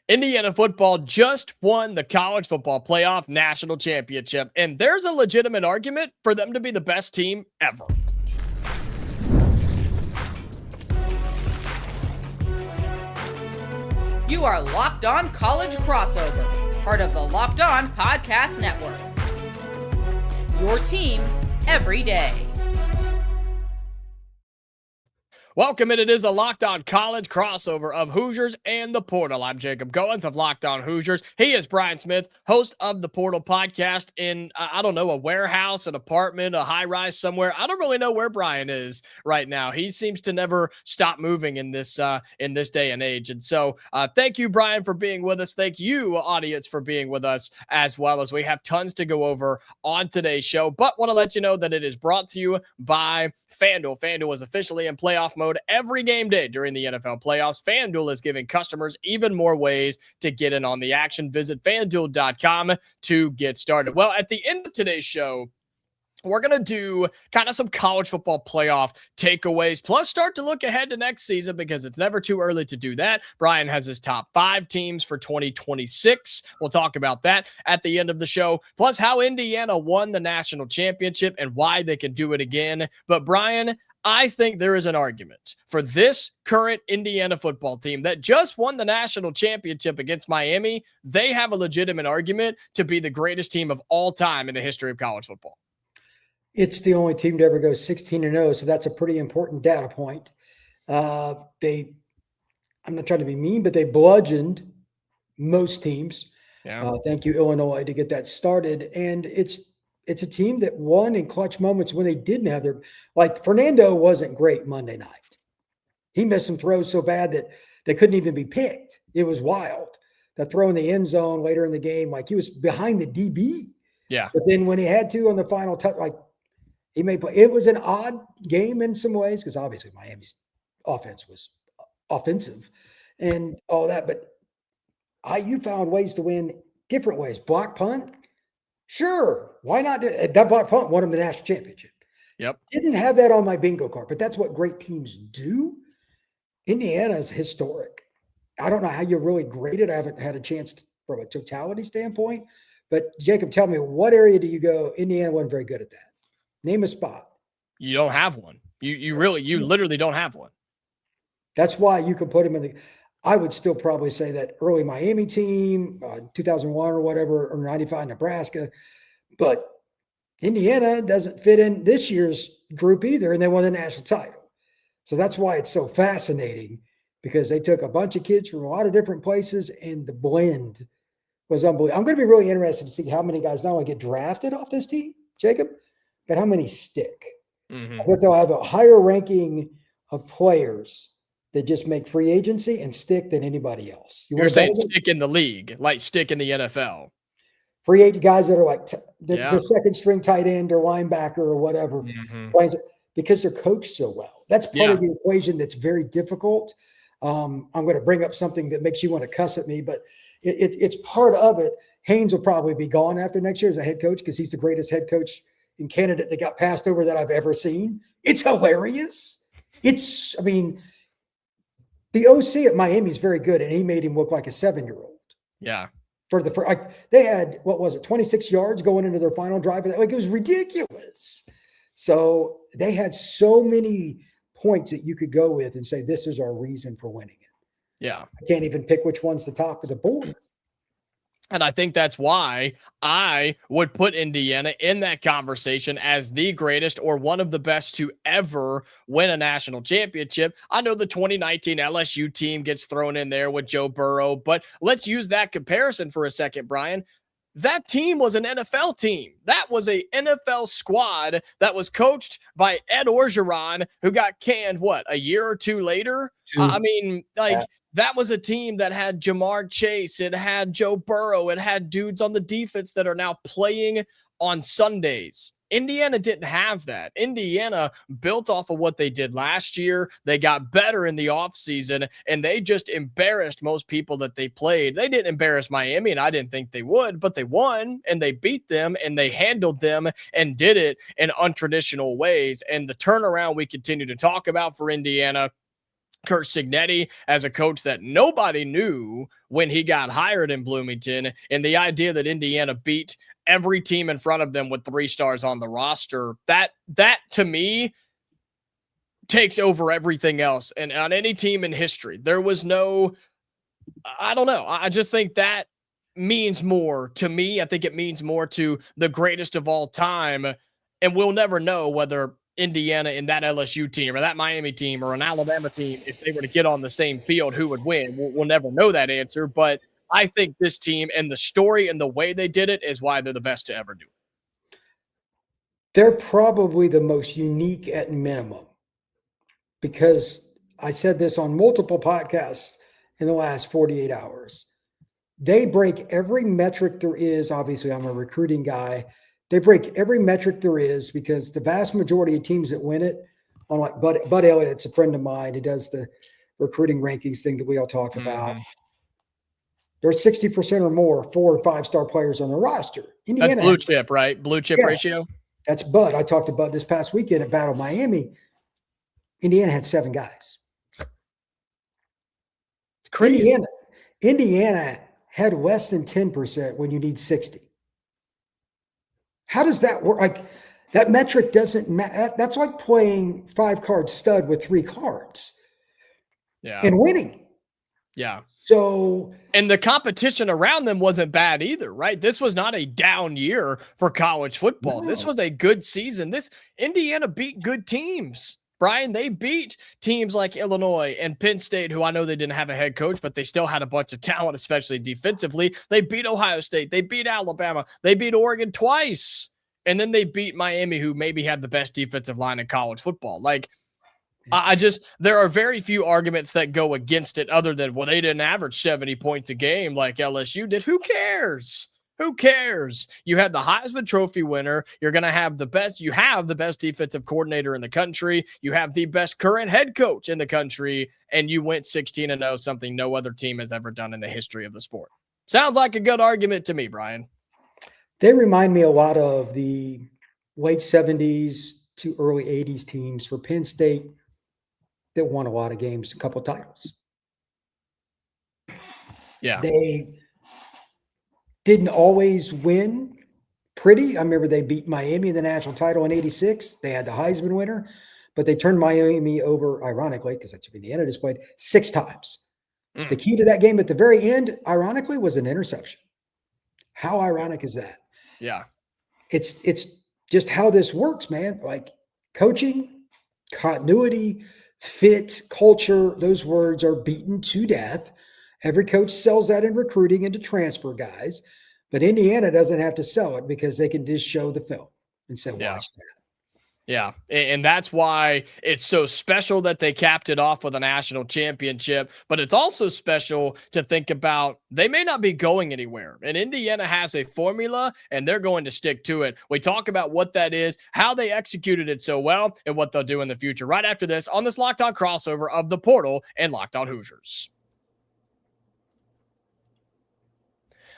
Indiana football just won the college football playoff national championship, and there's a legitimate argument for them to be the best team ever. You are Locked On College Crossover, part of the Locked On Podcast Network. Your team every day. Welcome, and it is a Locked On College crossover of Hoosiers and the Portal. I'm Jacob Goins of Locked On Hoosiers. He is Brian Smith, host of the Portal podcast in, I don't know, a warehouse, an apartment, a high-rise somewhere. I don't really know where Brian is right now. He seems to never stop moving in this day and age. And so thank you, Brian, for being with us. Thank you, audience, for being with us as well, as we have tons to go over on today's show. But want to let you know that it is brought to you by FanDuel. FanDuel is officially in playoff mode every game day during the NFL playoffs. FanDuel is giving customers even more ways to get in on the action. Visit FanDuel.com to get started. Well, at the end of today's show, we're going to do kind of some college football playoff takeaways, plus start to look ahead to next season because it's never too early to do that. Brian has his top 5 teams for 2026. We'll talk about that at the end of the show, plus how Indiana won the national championship and why they can do it again. But Brian, I think there is an argument for this current Indiana football team that just won the national championship against Miami. They have a legitimate argument to be the greatest team of all time in the history of college football. It's the only team to ever go 16-0, so that's a pretty important data point. I'm not trying to be mean, but they bludgeoned most teams. Yeah. Thank you, Illinois, to get that started. And it's a team that won in clutch moments when they didn't have their – like Fernando wasn't great Monday night. He missed some throws so bad that they couldn't even be picked. It was wild. That throw in the end zone later in the game, like he was behind the DB. Yeah. But then when he had to on the final touch, like he may play. It was an odd game in some ways because obviously Miami's offense was offensive and all that. But IU found ways to win different ways. Block punt. Sure, why not? That block punt won him the national championship. Yep. Didn't have that on my bingo card, but that's what great teams do. Indiana is historic. I don't know how you really grade it. I haven't had a chance from a totality standpoint. But, Jacob, tell me, what area do you go? Indiana wasn't very good at that. Name a spot. You don't have one. You literally don't have one. That's why you can put them in the – I would still probably say that early Miami team, 2001 or whatever, or 95 Nebraska. But Indiana doesn't fit in this year's group either, and they won the national title. So that's why it's so fascinating, because they took a bunch of kids from a lot of different places, and the blend was unbelievable. I'm going to be really interested to see how many guys not only get drafted off this team, Jacob, but how many stick. Mm-hmm. I bet they'll have a higher ranking of players that just make free agency and stick than anybody else. You're saying stick in the league, like stick in the NFL. Free agent guys that are like the second string tight end or linebacker or whatever, because they're coached so well. That's part of the equation that's very difficult. I'm going to bring up something that makes you want to cuss at me, but it's part of it. Haynes will probably be gone after next year as a head coach because he's the greatest head coach in candidate that got passed over that I've ever seen. It's hilarious. The OC at Miami is very good, and he made him look like a 7-year-old. Yeah. They had, 26 yards going into their final drive. Like, it was ridiculous. So they had so many points that you could go with and say, this is our reason for winning it. Yeah. I can't even pick which one's the top of the board. And I think that's why I would put Indiana in that conversation as the greatest or one of the best to ever win a national championship. I know the 2019 LSU team gets thrown in there with Joe Burrow, but let's use that comparison for a second, Brian. That team was an NFL team. That was a NFL squad that was coached by Ed Orgeron, who got canned, a year or two later? That was a team that had Jamar Chase. It had Joe Burrow. It had dudes on the defense that are now playing on Sundays. Indiana didn't have that. Indiana built off of what they did last year. They got better in the offseason, and they just embarrassed most people that they played. They didn't embarrass Miami, and I didn't think they would, but they won, and they beat them, and they handled them and did it in untraditional ways. And the turnaround we continue to talk about for Indiana Curt Cignetti as a coach that nobody knew when he got hired in Bloomington, and the idea that Indiana beat every team in front of them with 3 stars on the roster, that to me takes over everything else. And on any team in history, there was no, I don't know. I just think that means more to me. I think it means more to the greatest of all time. And we'll never know whether Indiana and that LSU team or that Miami team or an Alabama team, if they were to get on the same field, who would win. We'll never know that answer. But I think this team and the story and the way they did it is why they're the best to ever do it. They're probably the most unique at minimum, because I said this on multiple podcasts in the last 48 hours. They break every metric there is. Obviously, I'm a recruiting guy. They break every metric there is, because the vast majority of teams that win it, on like Bud Elliott's a friend of mine. He does the recruiting rankings thing that we all talk about. There's 60% or more 4- or 5-star players on the roster. Indiana That's blue chip, right? Blue chip ratio. That's Bud. I talked about this past weekend at Battle Miami. Indiana had 7 guys. It's crazy. Indiana had less than 10% when you need 60. How does that work? Like, that metric doesn't matter. That's like playing 5-card stud with 3 cards. Yeah. And winning. Yeah. So, and the competition around them wasn't bad either, right? This was not a down year for college football. No. This was a good season. Indiana beat good teams. Brian, they beat teams like Illinois and Penn State, who I know they didn't have a head coach, but they still had a bunch of talent, especially defensively. They beat Ohio State. They beat Alabama. They beat Oregon twice. And then they beat Miami, who maybe had the best defensive line in college football. Like, there are very few arguments that go against it other than, well, they didn't average 70 points a game like LSU did. Who cares? Who cares? You had the Heisman Trophy winner. You're going to have you have the best defensive coordinator in the country. You have the best current head coach in the country, and you went 16-0, something no other team has ever done in the history of the sport. Sounds like a good argument to me, Brian. They remind me a lot of the late 70s to early 80s teams for Penn State that won a lot of games, a couple of titles. Yeah. They didn't always win pretty. I remember they beat Miami in the national title in 86. They had the Heisman winner, but they turned Miami over, ironically, because that's what Indiana just played, 6 times. The key to that game at the very end, ironically, was an interception. How ironic is that? Yeah. It's just how this works, man. Like, coaching, continuity, fit, culture, those words are beaten to death. Every coach sells that in recruiting and to transfer guys, but Indiana doesn't have to sell it, because they can just show the film and say, watch that. Yeah, and that's why it's so special that they capped it off with a national championship, but it's also special to think about they may not be going anywhere, and Indiana has a formula, and they're going to stick to it. We talk about what that is, how they executed it so well, and what they'll do in the future right after this on this Locked On crossover of the Portal and Locked On Hoosiers.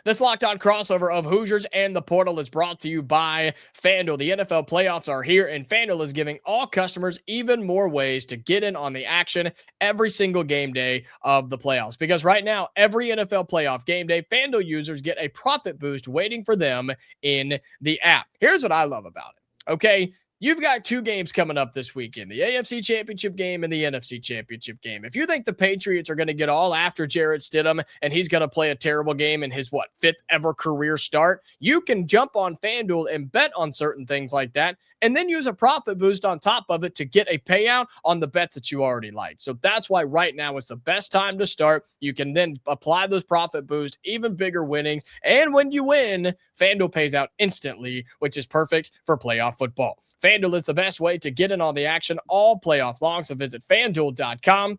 This Locked On crossover of Hoosiers and the Portal is brought to you by FanDuel. The NFL playoffs are here, and FanDuel is giving all customers even more ways to get in on the action every single game day of the playoffs. Because right now, every NFL playoff game day, FanDuel users get a profit boost waiting for them in the app. Here's what I love about it. Okay, you've got 2 games coming up this weekend, the AFC Championship game and the NFC Championship game. If you think the Patriots are going to get all after Jarrett Stidham and he's going to play a terrible game in his, 5th ever career start, you can jump on FanDuel and bet on certain things like that, and then use a profit boost on top of it to get a payout on the bets that you already like. So that's why right now is the best time to start. You can then apply those profit boosts, even bigger winnings, and when you win, FanDuel pays out instantly, which is perfect for playoff football. FanDuel is the best way to get in on the action all playoff long, so visit FanDuel.com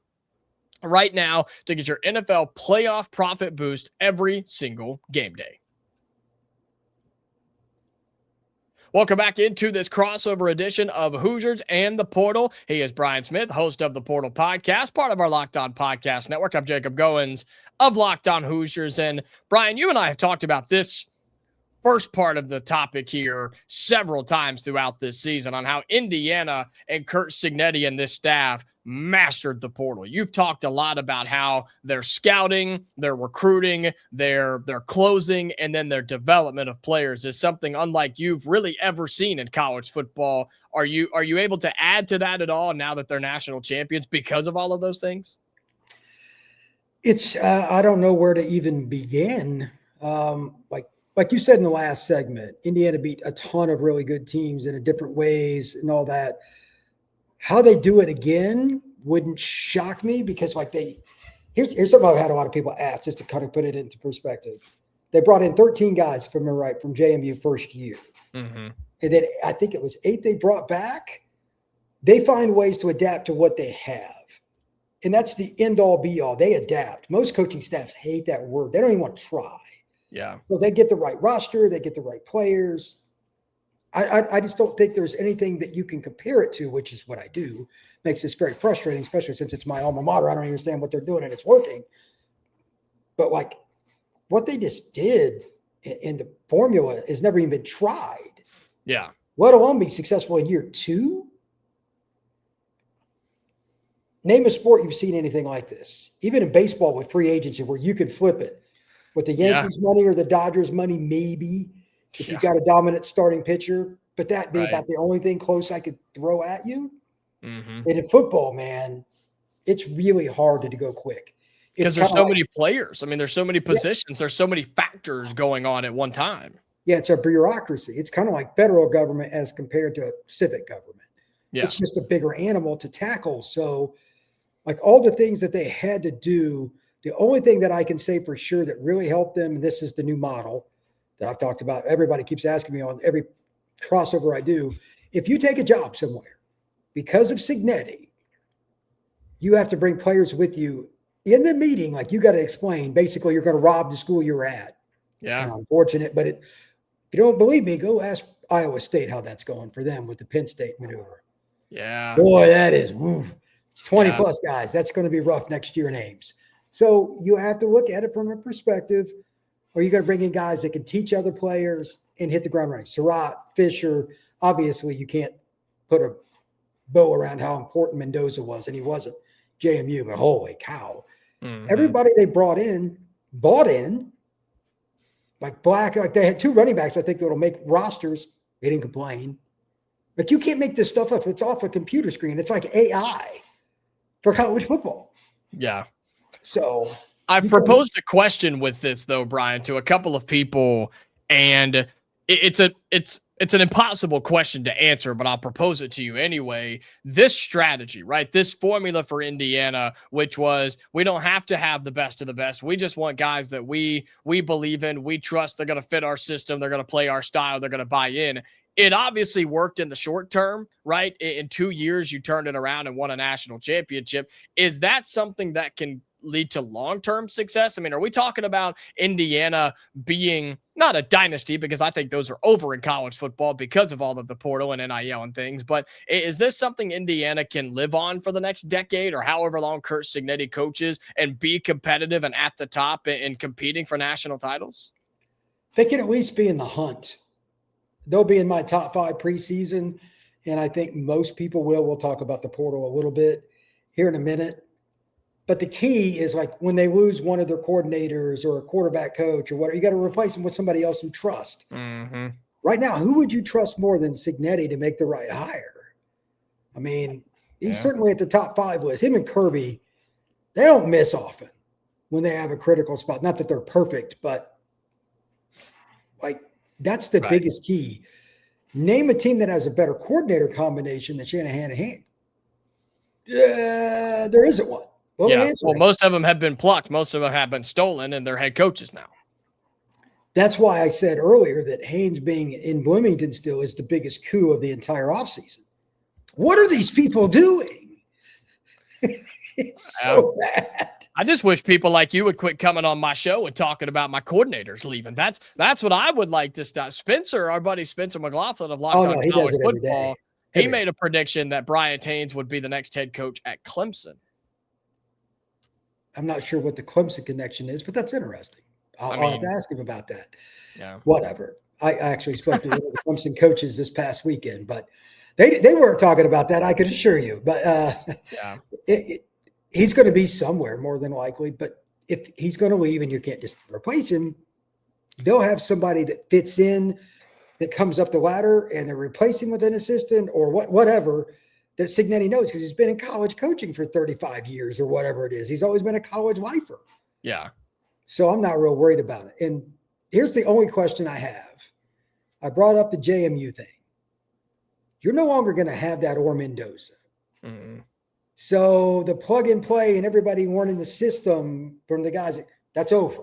right now to get your NFL playoff profit boost every single game day. Welcome back into this crossover edition of Hoosiers and the Portal. He is Brian Smith, host of the Portal Podcast, part of our Locked On Podcast Network. I'm Jacob Goins of Locked On Hoosiers. And Brian, you and I have talked about this first part of the topic here several times throughout this season on how Indiana and Curt Cignetti and this staff mastered the portal. You've talked a lot about how their scouting, their recruiting, their closing, and then their development of players is something unlike you've really ever seen in college football. Are you able to add to that at all now that they're national champions because of all of those things? It's I don't know where to even begin. Like you said in the last segment, Indiana beat a ton of really good teams in different ways and all that. How they do it again wouldn't shock me because here's something I've had a lot of people ask just to kind of put it into perspective. They brought in 13 guys, if I'm right, from JMU first year. Mm-hmm. And then I think it was 8 they brought back. They find ways to adapt to what they have. And that's the end all be all. They adapt. Most coaching staffs hate that word. They don't even want to try. Yeah. So they get the right roster. They get the right players. I just don't think there's anything that you can compare it to, which is what I do. Makes this very frustrating, especially since it's my alma mater. I don't understand what they're doing and it's working. But like what they just did in the formula has never even been tried. Yeah. Let alone be successful in year 2. Name a sport you've seen anything like this. Even in baseball with free agency where you could flip it. With the Yankees money or the Dodgers money, maybe, if you've got a dominant starting pitcher. But that'd be about the only thing close I could throw at you. Mm-hmm. And in football, man, it's really hard to go quick. Because there's so many players. I mean, there's so many positions. There's so many factors going on at one time. Yeah, it's a bureaucracy. It's kind of like federal government as compared to civic government. Yeah. It's just a bigger animal to tackle. So, like all the things that they had to do, the only thing that I can say for sure that really helped them, and this is the new model that I've talked about, everybody keeps asking me on every crossover I do, if you take a job somewhere, because of Cignetti, you have to bring players with you in the meeting. Like you got to explain, basically you're going to rob the school you're at. It's kind of unfortunate, but if you don't believe me, go ask Iowa State how that's going for them with the Penn State maneuver. Yeah. Boy, that is, it's 20 plus guys. That's going to be rough next year in Ames. So you have to look at it from a perspective, or you got to bring in guys that can teach other players and hit the ground running. Surratt, Fisher, obviously you can't put a bow around how important Mendoza was, and he wasn't JMU, but holy cow. Mm-hmm. Everybody they bought in, like Black, like they had 2 running backs, I think that'll make rosters. They didn't complain. But you can't make this stuff up. It's off a computer screen. It's like AI for college football. Yeah. So I've proposed a question with this though, Brian, to a couple of people, and it's an impossible question to answer, but I'll propose it to you anyway. This strategy, right? This formula for Indiana, which was we don't have to have the best of the best. We just want guys that we believe in, we trust, they're going to fit our system, they're going to play our style, they're going to buy in. It obviously worked in the short term, right? In 2 years, you turned it around and won a national championship. Is that something that can lead to long-term success? I mean, are we talking about Indiana being not a dynasty, because I think those are over in college football because of all of the portal and NIL and things, but is this something Indiana can live on for the next decade or however long Curt Cignetti coaches and be competitive and at the top and competing for national titles? They can at least be in the hunt. They'll be in my top 5 preseason, and I think most people will. We'll talk about the portal a little bit here in a minute. But the key is like when they lose one of their coordinators or a quarterback coach or whatever, you got to replace them with somebody else you trust. Mm-hmm. Right now, who would you trust more than Cignetti to make the right hire? I mean, he's certainly at the top 5 list. Him and Kirby, they don't miss often when they have a critical spot. Not that they're perfect, but like that's the biggest key. Name a team that has a better coordinator combination than Shanahan and Hand. There isn't one. Well, most of them have been plucked. Most of them have been stolen, and they're head coaches now. That's why I said earlier that Haynes being in Bloomington still is the biggest coup of the entire offseason. What are these people doing? It's so bad. I just wish people like you would quit coming on my show and talking about my coordinators leaving. That's what I would like to stop. Spencer, our buddy Spencer McLaughlin of Locked On College Football, he made a prediction that Bryant Haynes would be the next head coach at Clemson. I'm not sure what the Clemson connection is, but that's interesting. I'll have to ask him about that. Yeah. Whatever. I actually spoke to one of the Clemson coaches this past weekend, but They weren't talking about that, I can assure you. But Yeah. He's going to be somewhere more than likely. But if he's going to leave and you can't just replace him, they'll have somebody that fits in, that comes up the ladder, and they're replacing with an assistant or whatever that Cignetti knows, because he's been in college coaching for 35 years or whatever it is. He's always been a college lifer. Yeah. So I'm not real worried about it. And here's the only question I have. I brought up the JMU thing. You're no longer going to have that or Mendoza. Mm-hmm. So the plug and play and everybody learning the system from the guys, that's over.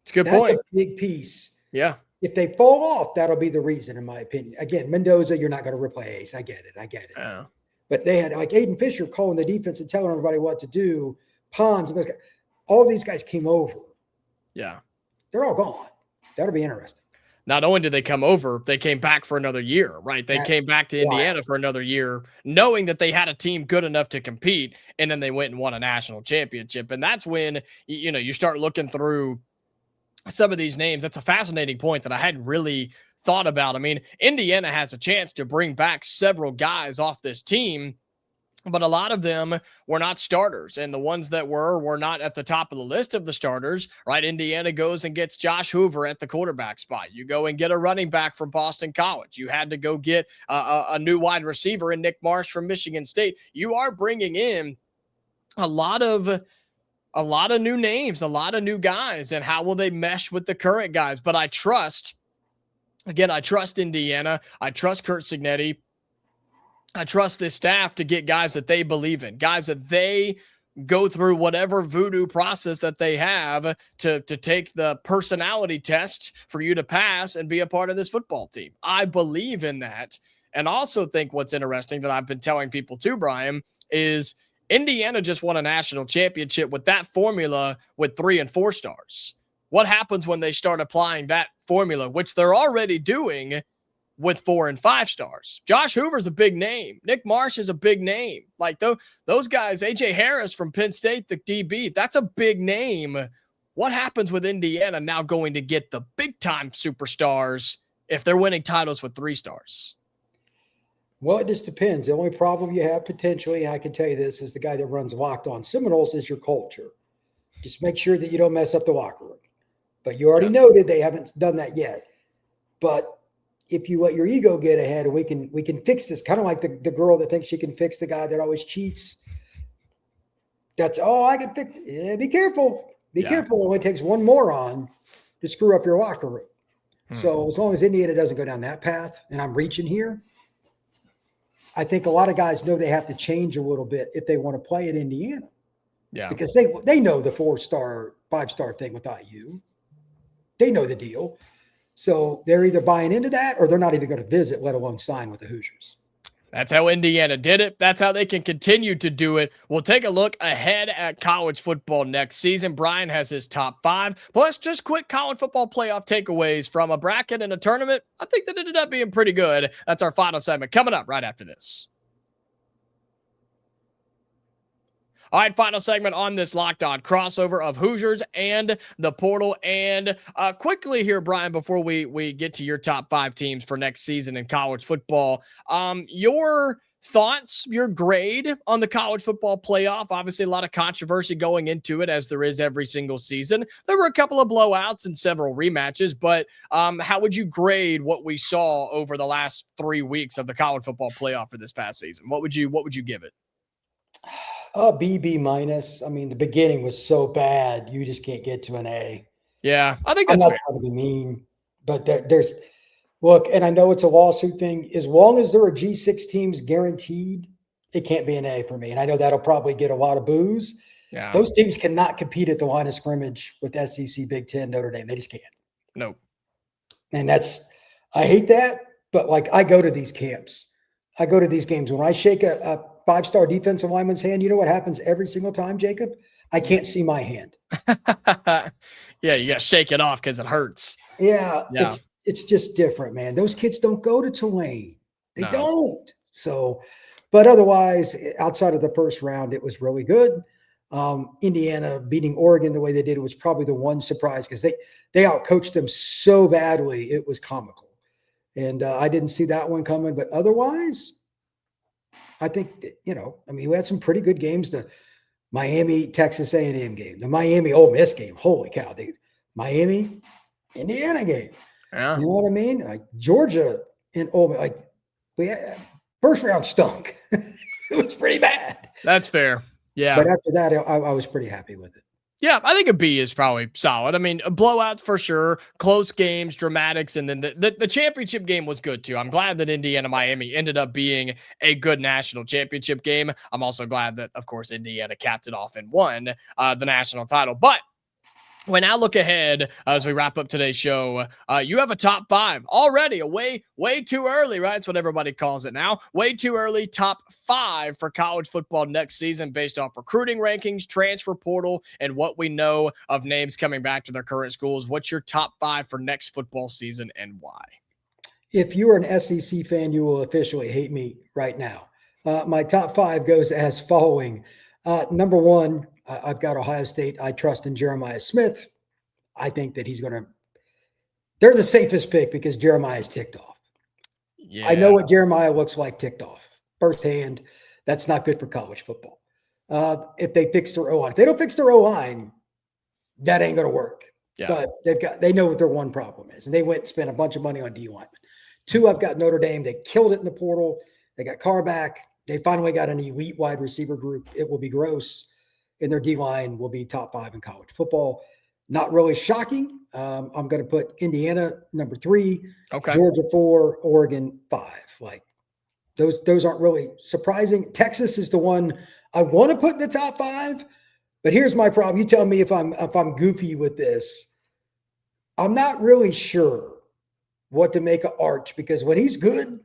It's a good point. That's a big piece. Yeah. If they fall off, that'll be the reason, in my opinion. Again, Mendoza, you're not going to replace. I get it. Yeah. But they had like Aiden Fisher calling the defense and telling everybody what to do. Pons and those guys. All these guys came over. Yeah. They're all gone. That'll be interesting. Not only did they come over, they came back for another year, right? They came back to Indiana for another year, knowing that they had a team good enough to compete, and then they went and won a national championship. And that's when, you start looking through some of these names. That's a fascinating point that I hadn't really thought about. I mean, Indiana has a chance to bring back several guys off this team, but a lot of them were not starters. And the ones that were not at the top of the list of the starters, right? Indiana goes and gets Josh Hoover at the quarterback spot. You go and get a running back from Boston College. You had to go get a new wide receiver in Nick Marsh from Michigan State. You are bringing in a lot of new names, a lot of new guys, and how will they mesh with the current guys? But I trust Indiana. I trust Curt Cignetti. I trust this staff to get guys that they believe in, guys that they go through whatever voodoo process that they have to take the personality test for you to pass and be a part of this football team. I believe in that. And also think what's interesting that I've been telling people too, Brian, is Indiana just won a national championship with that formula with 3 and 4 stars. What happens when they start applying that formula, which they're already doing, with 4 and 5 stars? Josh Hoover's a big name. Nick Marsh is a big name. Like those guys, AJ Harris from Penn State, the DB, that's a big name. What happens with Indiana now going to get the big time superstars if they're winning titles with 3 stars? Well, it just depends. The only problem you have potentially, and I can tell you this, is the guy that runs Locked On Seminoles, is your culture. Just make sure that you don't mess up the locker room. But you already noted they haven't done that yet. But if you let your ego get ahead, and we can fix this, kind of like the girl that thinks she can fix the guy that always cheats. That's, I can fix it. Yeah, be careful. Be careful. It only takes one moron to screw up your locker room. So as long as Indiana doesn't go down that path, and I'm reaching here, I think a lot of guys know they have to change a little bit if they want to play at Indiana. Yeah. Because they know the 4-star, 5-star thing with IU. They know the deal. So they're either buying into that or they're not even going to visit, let alone sign with the Hoosiers. That's how Indiana did it. That's how they can continue to do it. We'll take a look ahead at college football next season. Brian has his top 5, plus just quick college football playoff takeaways from a bracket and a tournament. I think that ended up being pretty good. That's our final segment coming up right after this. All right, final segment on this Locked On crossover of Hoosiers and the portal. And quickly here, Brian, before we get to your top 5 teams for next season in college football, your thoughts, your grade on the college football playoff. Obviously, a lot of controversy going into it, as there is every single season. There were a couple of blowouts and several rematches, but how would you grade what we saw over the last 3 weeks of the college football playoff for this past season? What would you give it? B minus. I mean, the beginning was so bad, you just can't get to an A. Yeah, I think that's I'm not trying to be mean, but there's look, and I know it's a lawsuit thing. As long as there are G6 teams guaranteed, it can't be an A for me. And I know that'll probably get a lot of boos. Yeah, those teams cannot compete at the line of scrimmage with SEC, Big Ten, Notre Dame. They just can't. Nope. And I hate that, but like I go to these camps. I go to these games. When I shake a 5-star defensive lineman's hand, you know what happens every single time, Jacob? I can't see my hand. Yeah, you got to shake it off because it hurts. Yeah. It's just different, man. Those kids don't go to Tulane. They don't. So, but otherwise, outside of the first round, it was really good. Indiana beating Oregon the way they did was probably the one surprise, because they outcoached them so badly, it was comical. And I didn't see that one coming. But otherwise, I think, we had some pretty good games. The Miami, Texas A&M game, the Miami Ole Miss game. Holy cow. The Miami, Indiana game. Yeah. You know what I mean? Like Georgia and Ole Miss, like we had, first round stunk. It was pretty bad. That's fair. Yeah. But after that, I was pretty happy with it. Yeah, I think a B is probably solid. I mean, blowouts for sure, close games, dramatics, and then the championship game was good too. I'm glad that Indiana Miami ended up being a good national championship game. I'm also glad that, of course, Indiana capped it off and won the national title. But when I look ahead as we wrap up today's show, you have a top 5 already, way too early, right? That's what everybody calls it now. Way too early, top 5 for college football next season based off recruiting rankings, transfer portal, and what we know of names coming back to their current schools. What's your top 5 for next football season and why? If you are an SEC fan, you will officially hate me right now. My top 5 goes as following. Number 1, I've got Ohio State. I trust in Jeremiah Smith. I think that they're the safest pick because Jeremiah's ticked off. Yeah. I know what Jeremiah looks like ticked off firsthand. That's not good for college football. If they fix their O-line, if they don't fix their O-line, that ain't going to work. Yeah. But they know what their one problem is. And they went and spent a bunch of money on D linemen. 2, I've got Notre Dame. They killed it in the portal. They got Carr back. They finally got an elite wide receiver group. It will be gross. And their D-line will be top 5 in college football. Not really shocking. I'm going to put Indiana number 3, Okay. Georgia 4, Oregon 5. Like those aren't really surprising. Texas is the one I want to put in the top 5. But here's my problem. You tell me if I'm goofy with this. I'm not really sure what to make of Arch because when he's good,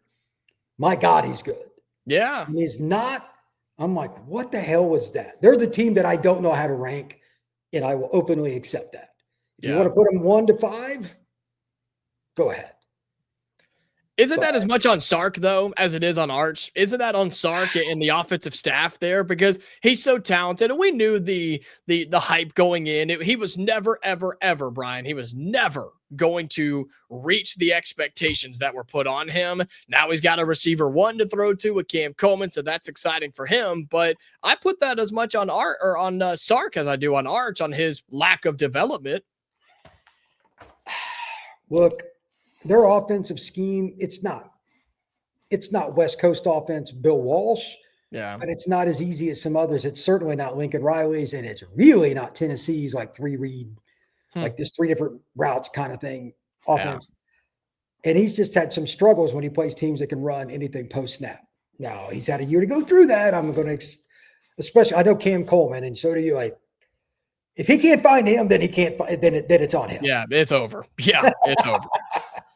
my God, he's good. Yeah. When he's not, I'm like, what the hell was that? They're the team that I don't know how to rank, and I will openly accept that. If you want to put them 1 to 5, go ahead. Isn't that as much on Sark, though, as it is on Arch? Isn't that on Sark and the offensive staff there? Because he's so talented, and we knew the hype going in. He was never, ever, ever, Brian. He was never going to reach the expectations that were put on him. Now he's got a receiver 1 to throw to with Cam Coleman, so that's exciting for him. But I put that as much on Sark as I do on Arch, on his lack of development. Look, their offensive scheme, it's not West Coast offense, Bill Walsh. Yeah. But it's not as easy as some others. It's certainly not Lincoln Riley's, and it's really not Tennessee's like 3 read, like this 3 different routes kind of thing offense. Yeah. And he's just had some struggles when he plays teams that can run anything post snap. Now he's had a year to go through that. I'm going to, especially, I know Cam Coleman, and so do you. Like, if he can't find him, then he can't find. Then it's on him. Yeah, it's over. Yeah, it's over.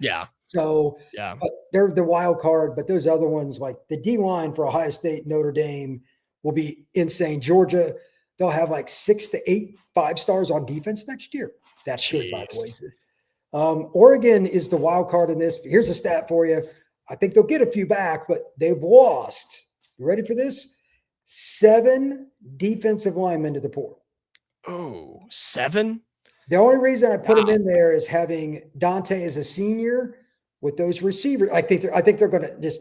Yeah. So yeah, they're the wild card, but those other ones, like the D line for Ohio State, Notre Dame, will be insane. Georgia, they'll have like 6 to 8 5-stars on defense next year. That's good, by the way. Oregon is the wild card in this. Here's a stat for you. I think they'll get a few back, but they've lost. You ready for this? 7 defensive linemen to the portal. Oh, 7? The only reason I put him in there is having Dante as a senior with those receivers. I think they're going to just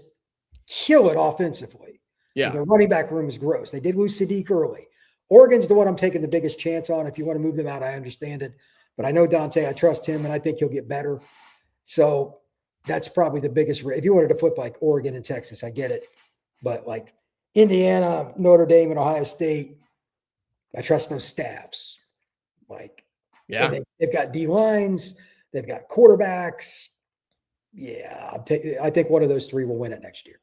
kill it offensively. Yeah. The running back room is gross. They did lose Sadiq early. Oregon's the one I'm taking the biggest chance on. If you want to move them out, I understand it. But I know Dante. I trust him, and I think he'll get better. So that's probably the biggest. If you wanted to flip like Oregon and Texas, I get it. But like Indiana, Notre Dame, and Ohio State, I trust those staffs. Like, yeah, they've got D lines, they've got quarterbacks. Yeah, I think one of those 3 will win it next year.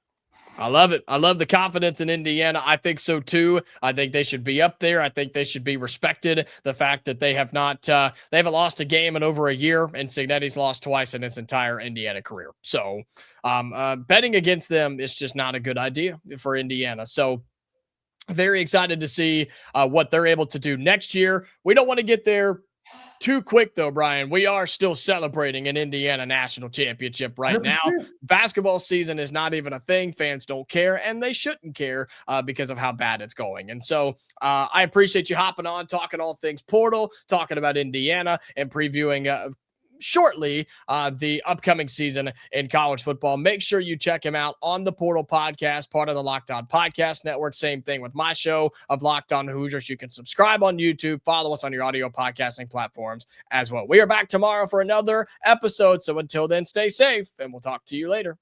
I love it. I love the confidence in Indiana. I think so too. I think they should be up there. I think they should be respected. The fact that they have not, they haven't lost a game in over a year, and Cignetti's lost twice in his entire Indiana career. So betting against them is just not a good idea for Indiana. So very excited to see what they're able to do next year. We don't want to get there too quick, though, Brian. We are still celebrating an Indiana national championship right 100%. Now. Basketball season is not even a thing. Fans don't care, and they shouldn't care because of how bad it's going. And so I appreciate you hopping on, talking all things portal, talking about Indiana, and previewing shortly the upcoming season in college football. Make sure you check him out on the Portal Podcast, part of the Locked On Podcast Network. Same thing with my show of Locked On Hoosiers. You can subscribe on YouTube, follow us on your audio podcasting platforms as well. We are back tomorrow for another episode. So until then, stay safe, and we'll talk to you later.